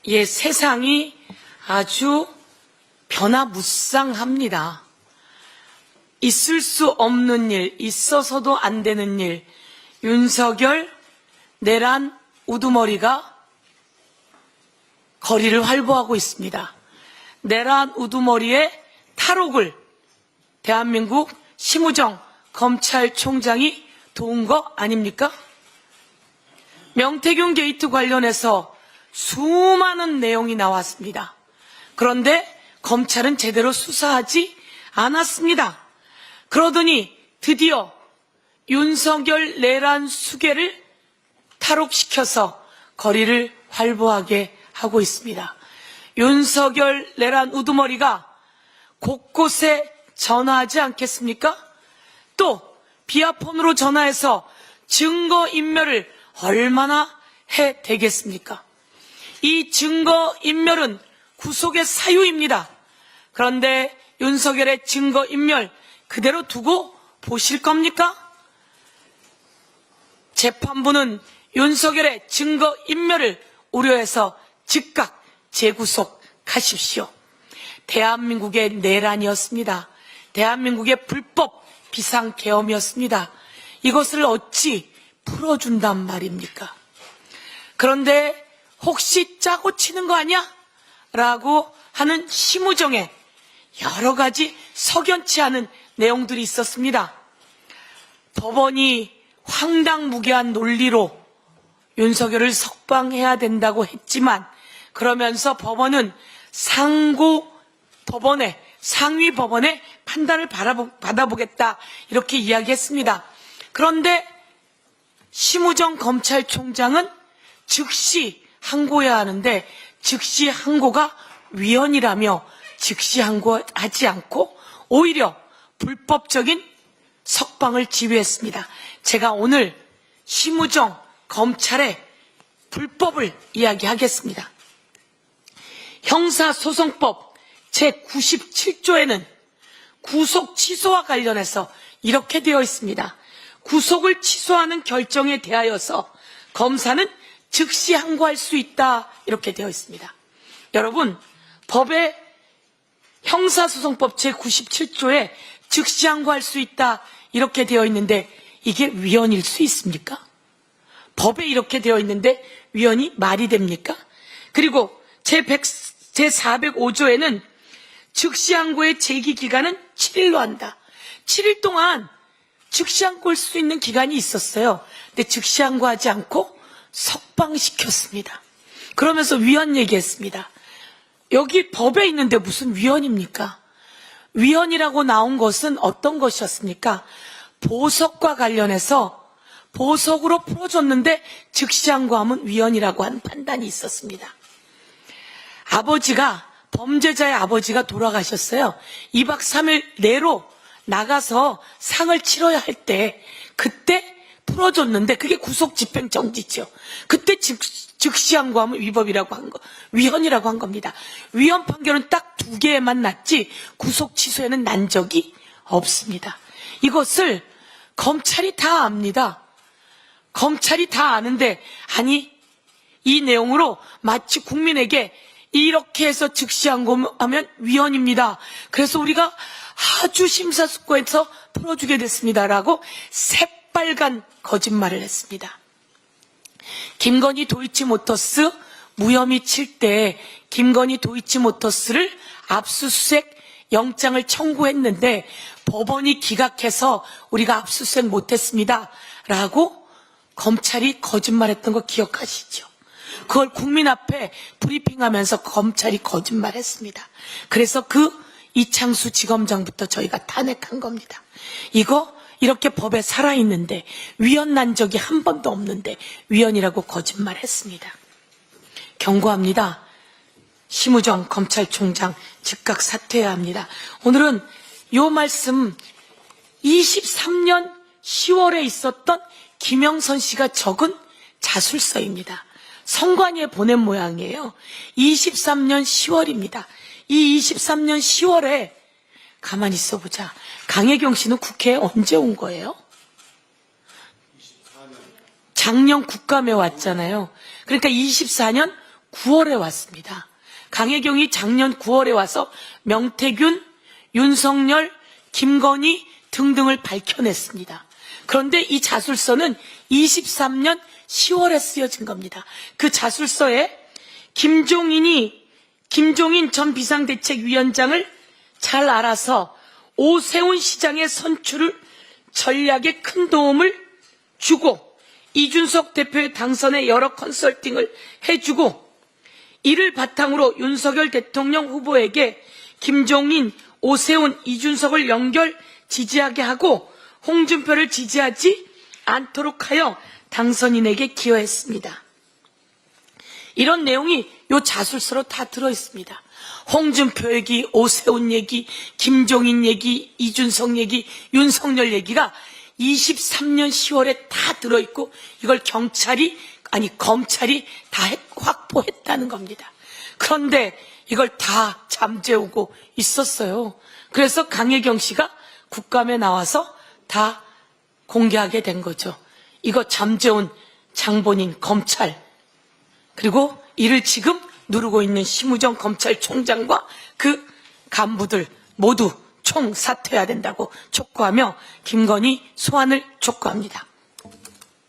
예, 세상이 아주 변화무쌍합니다. 있을 수 없는 일, 있어서도 안 되는 일, 윤석열, 내란, 우두머리가 거리를 활보하고 있습니다. 내란 우두머리의 탈옥을 대한민국 심우정 검찰총장이 도운 거 아닙니까? 명태균 게이트 관련해서 수많은 내용이 나왔습니다. 그런데 검찰은 제대로 수사하지 않았습니다. 그러더니 드디어 윤석열 내란 수계를 탈옥시켜서 거리를 활보하게 하고 있습니다. 윤석열 내란 우두머리가 곳곳에 전화하지 않겠습니까? 또 비아폰으로 전화해서 증거인멸을 얼마나 해대겠습니까? 이 증거인멸은 구속의 사유입니다. 그런데 윤석열의 증거인멸 그대로 두고 보실 겁니까? 재판부는 윤석열의 증거인멸을 우려해서 즉각 재구속하십시오. 대한민국의 내란이었습니다. 대한민국의 불법 비상계엄이었습니다. 이것을 어찌 풀어준단 말입니까? 그런데 혹시 짜고 치는 거 아니야? 라고 하는 심우정에 여러 가지 석연치 않은 내용들이 있었습니다. 법원이 황당무계한 논리로 윤석열을 석방해야 된다고 했지만 그러면서 법원은 상위 법원의 판단을 받아보겠다 이렇게 이야기했습니다. 그런데 심우정 검찰총장은 즉시 항고해야 하는데 즉시 항고가 위헌이라며 즉시 항고하지 않고 오히려 불법적인 석방을 지휘했습니다. 제가 오늘 심우정 검찰의 불법을 이야기하겠습니다. 형사소송법 제97조에는 구속 취소와 관련해서 이렇게 되어 있습니다. 구속을 취소하는 결정에 대하여서 검사는 즉시 항고할 수 있다 이렇게 되어 있습니다. 여러분, 법의 형사소송법 제97조에 즉시 항고할 수 있다 이렇게 되어 있는데 이게 위헌일 수 있습니까? 법에 이렇게 되어 있는데 위헌이 말이 됩니까? 그리고 제405조에는 즉시 항고의 제기 기간은 7일로 한다. 7일 동안 즉시 항고할 수 있는 기간이 있었어요. 근데 즉시 항고하지 않고 석방시켰습니다. 그러면서 위헌 얘기했습니다. 여기 법에 있는데 무슨 위헌입니까? 위헌이라고 나온 것은 어떤 것이었습니까? 보석과 관련해서 보석으로 풀어줬는데 즉시 항고하면 위헌이라고 하는 판단이 있었습니다. 범죄자의 아버지가 돌아가셨어요. 2박 3일 내로 나가서 상을 치러야 할 때 그때 풀어줬는데 그게 구속집행정지죠. 그때 즉시 항고하면 위헌이라고 한 겁니다. 위헌 판결은 딱 2개에만 났지 구속 취소에는 난 적이 없습니다. 이것을 검찰이 다 압니다. 검찰이 다 아는데 이 내용으로 마치 국민에게 이렇게 해서 즉시 항고하면 위헌입니다. 그래서 우리가 아주 심사숙고해서 풀어주게 됐습니다라고 새빨간 거짓말을 했습니다. 김건희 도이치모터스 무혐의 칠 때 김건희 도이치모터스를 압수수색 영장을 청구했는데 법원이 기각해서 우리가 압수수색 못했습니다 라고 검찰이 거짓말했던 거 기억하시죠? 그걸 국민 앞에 브리핑하면서 검찰이 거짓말했습니다. 그래서 이창수 지검장부터 저희가 탄핵한 겁니다. 이렇게 법에 살아있는데 위헌 난 적이 한 번도 없는데 위헌이라고 거짓말했습니다. 경고합니다. 심우정 검찰총장 즉각 사퇴해야 합니다. 오늘은 이 말씀 23년 10월에 있었던 김영선 씨가 적은 자술서입니다. 성관위에 보낸 모양이에요. 23년 10월입니다. 이 23년 10월에 가만히 있어보자. 강혜경 씨는 국회에 언제 온 거예요? 작년 국감에 왔잖아요. 그러니까 24년 9월에 왔습니다. 강혜경이 작년 9월에 와서 명태균, 윤석열, 김건희 등등을 밝혀냈습니다. 그런데 이 자술서는 23년 10월에 쓰여진 겁니다. 그 자술서에 김종인 전 비상대책위원장을 잘 알아서 오세훈 시장의 선출을 전략에 큰 도움을 주고 이준석 대표의 당선에 여러 컨설팅을 해주고 이를 바탕으로 윤석열 대통령 후보에게 김종인, 오세훈, 이준석을 연결 지지하게 하고 홍준표를 지지하지 않도록 하여 당선인에게 기여했습니다. 이런 내용이 요 자술서로 다 들어있습니다. 홍준표 얘기, 오세훈 얘기, 김종인 얘기, 이준석 얘기, 윤석열 얘기가 23년 10월에 다 들어있고 이걸 검찰이 다 확보했다는 겁니다. 그런데 이걸 다 잠재우고 있었어요. 그래서 강혜경 씨가 국감에 나와서 다 공개하게 된 거죠. 이거 잠재운 장본인 검찰, 그리고 이를 지금 누르고 있는 심우정 검찰총장과 그 간부들 모두 총사퇴해야 된다고 촉구하며 김건희 소환을 촉구합니다.